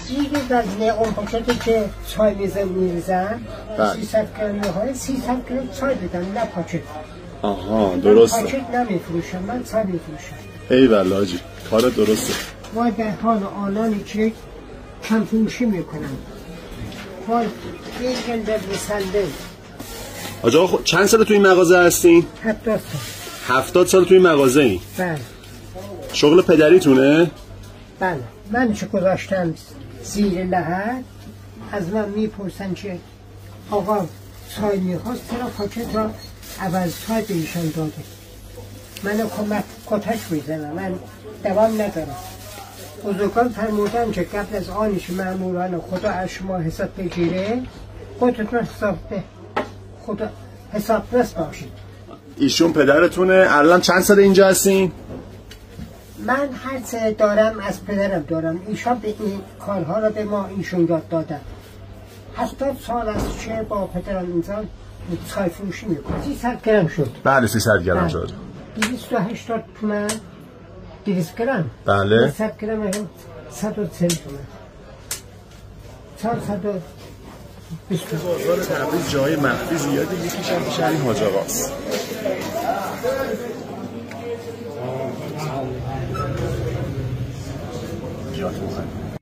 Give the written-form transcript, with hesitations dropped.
دیگه وزنه اون پاکتی که چای میریزن 300 گرم های 300 گرم چای بدن نه پاکت. آها درسته. پاکت نمیفروشم، من چای میفروشم. ای والله حاجی کار درسته. وای به حال آنانی که کم فروشی میکنن. وای این به مسنده. آقا چند سال تو این مغازه هستین؟ 70 سال. 70 سال تو این مغازه این؟ بله. شغل پدریتونه؟ بله. من چه گذاشتم زیر لحد از من میپرسن که آقا چای میخواست چرا پاکت را اول چای به ایشان داده. من کتک میزنم، من دوام ندارم. بزرگان فرمودن که قبل از آنش ماموران خدا از شما حساب بگیره خودتون خدا حساب رس باشید. ایشون پدرتونه؟ الان چند سال اینجا هستین؟ من هر سه دارم از پدرم دارم. ایشان به این کارها را به ما ایشون یاد دادن. 70 سال است که با پدرم اینجا چای فروشی میکنم. 300 گرم شد. بله 300 گرم شد. 280 تومن 200 گرم. بله. 100 گرم هم 140 تومن. 420 تومن. بازار تبریز جای مخفی زیاده، یکیش هم پیش همین حاج آقاست. زیاد